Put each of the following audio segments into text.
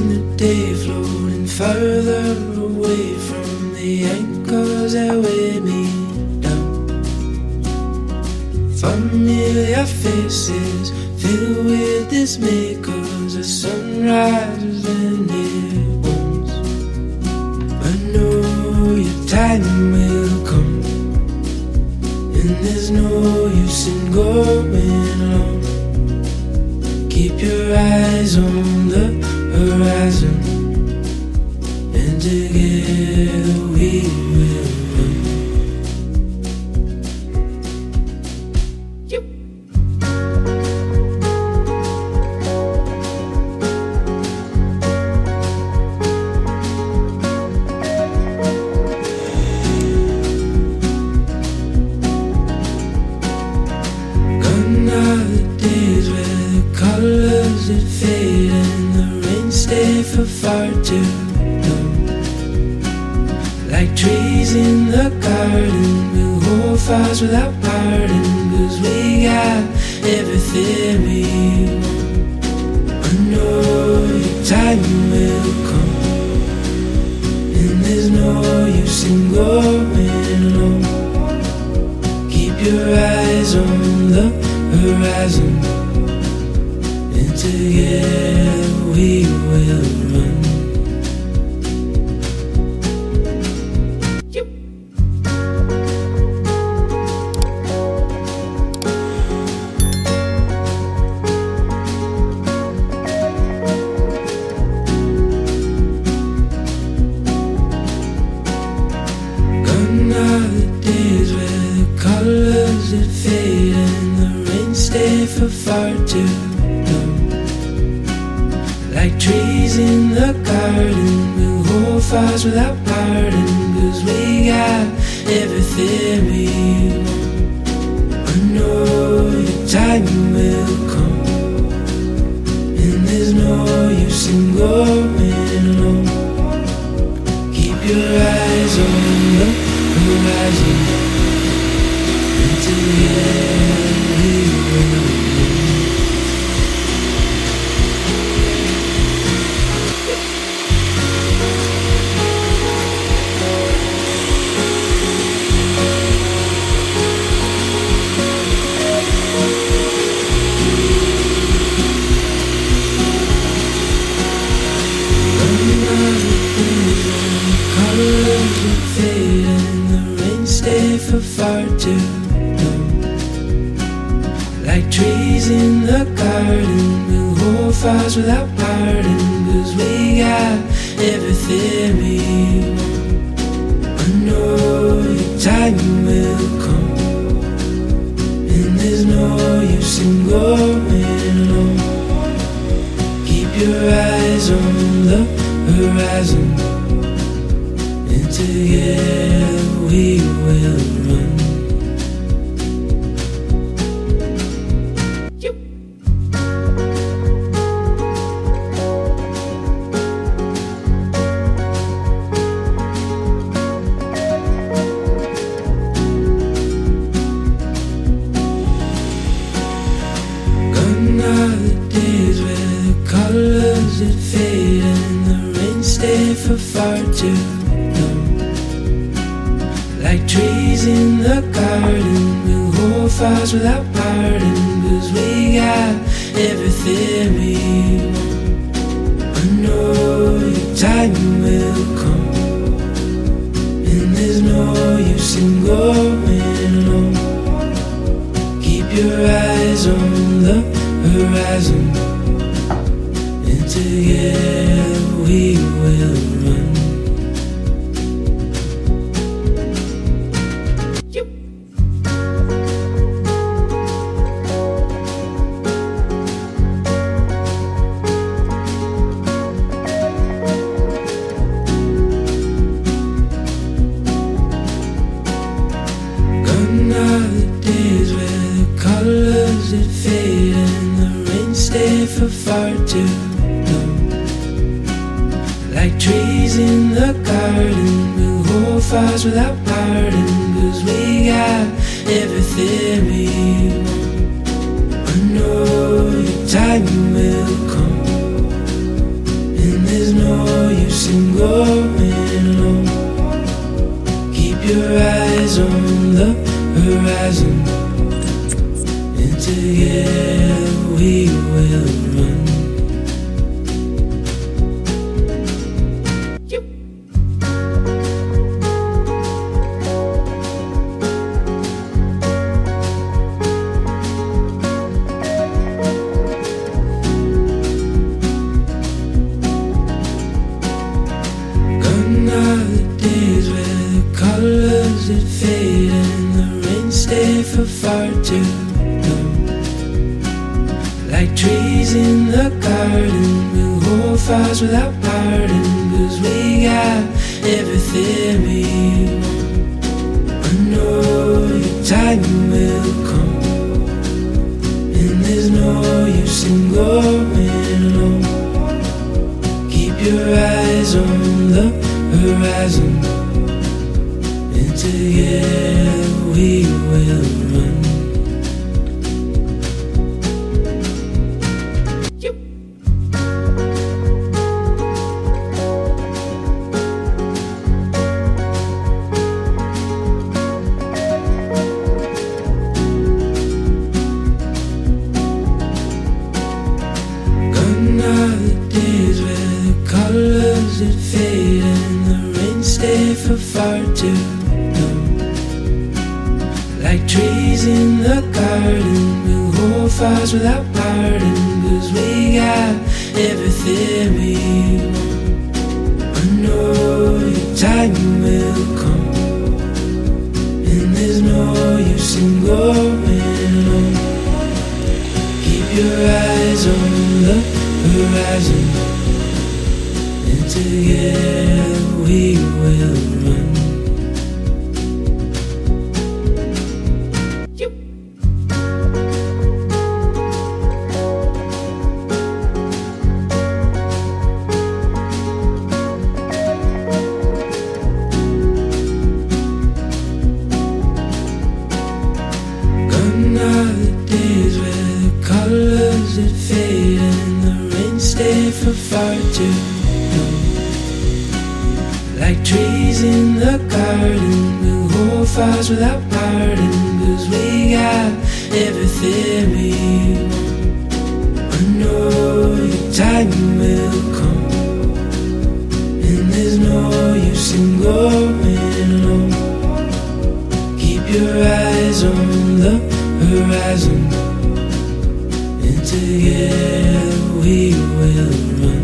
the day, floating further away from the anchors that weigh me down. Familiar faces filled with dismay, 'cause the sun rises when it wants. But know your time will come, and there's no use in going on. Keep your eyes on the horizon, and together we will run. Gone are the days where the colors that fade and the rain stay for far too long. Like trees in the garden, we'll hold fast without parting, 'cause we got everything we want. I know your time will come, and there's no use in going alone. Keep your eyes on the horizon, and together we will run. Gone are the days where the colors that fade and the rain stay for far too long. Like trees in the garden, we'll hold fast without parting, 'cause we got everything we want. I know your time will come, and there's no use in going alone. Keep your eyes on the horizon, and together we will run. Colors that fade and the rain stay for far too long. Like trees in the garden, we'll hold fast without parting, 'cause we got everything we want. I know your time will come, and there's no use in going alone. Keep your eyes on the horizon, and together we will run. Gone are the days where the colors that fade and the rain stay for far too long. Like trees in the garden, we'll hold fast without parting, 'cause we got everything we want. I know your time will come, and there's no use in going alone. Keep your eyes on the horizon, and together we will run. Gone are the days where the colors that fade and the rain stay for far too long. Like trees in the garden, we'll hold fast without parting, 'cause we got everything we want. I know your time will come, and there's sing going low. Keep your eyes on the horizon, and together we will run. For far too long. Like trees in the garden, we'll hold fires without pardon, 'cause we got everything we want. I know your time will come, and there's no use in going low. Keep your eyes on the horizon, and together we will run. Gone are the days where the colors that fade and the rain stay for far too long. Like trees in the garden, we'll hold fires without pardon, 'cause we got everything we want. I know your time will come, and there's no use in going low. Keep your eyes on the horizon, and together we will run. For far too long. Like trees in the garden, we'll hold fires without pardon, 'cause we got everything we want. I know your time will come, and there's no use in going low. Keep your eyes on the horizon, and together we will run.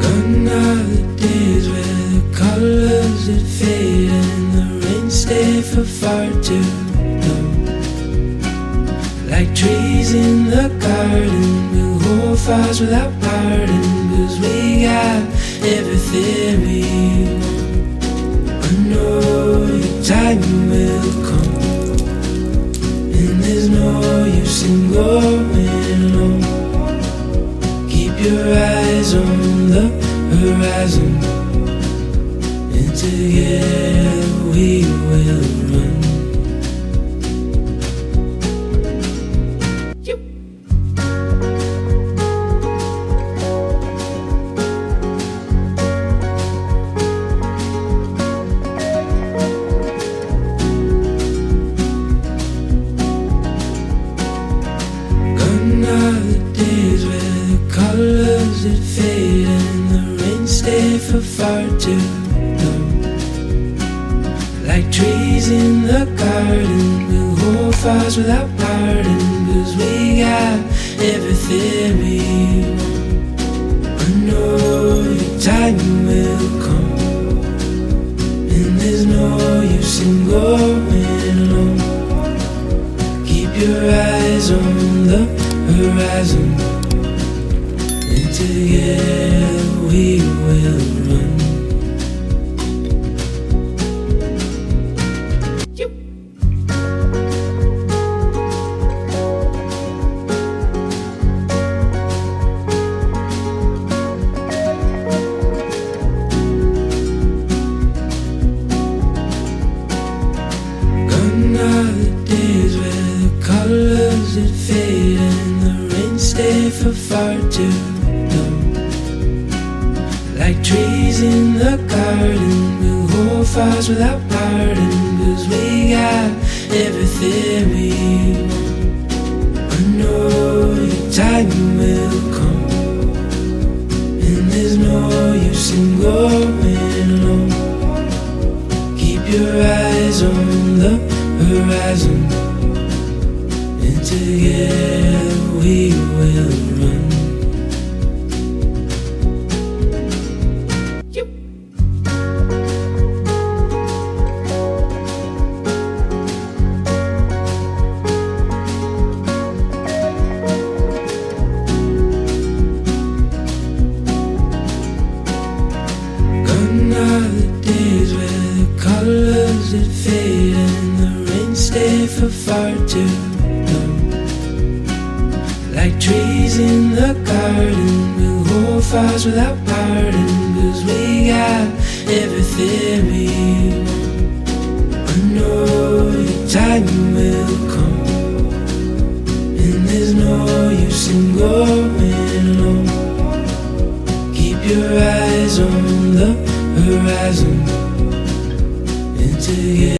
Gone are the days where the colors that fade and the rain stay for far too long. Like trees in the garden, we'll hold fires without pardon, 'cause we got everything we want. I know your time will come, and there's no use in going low. Keep your eyes on the horizon, and together we will run. For far too long. Like trees in the garden, we'll hold fires without pardon, 'cause we got everything we want. I know your time will come, and there's no use in going low. Keep your eyes on the horizon, and together we will run. for far too long. Like trees in the garden, we'll hold fires without pardon, 'cause we got everything we want. I know your time will come, and there's no use in going alone. Keep your eyes on the horizon, and together we will run. For far too long. Like trees in the garden, we'll hold fires without pardon, 'cause we got everything we want. I know your time will come, and there's no use in going alone. Keep your eyes on the horizon, and together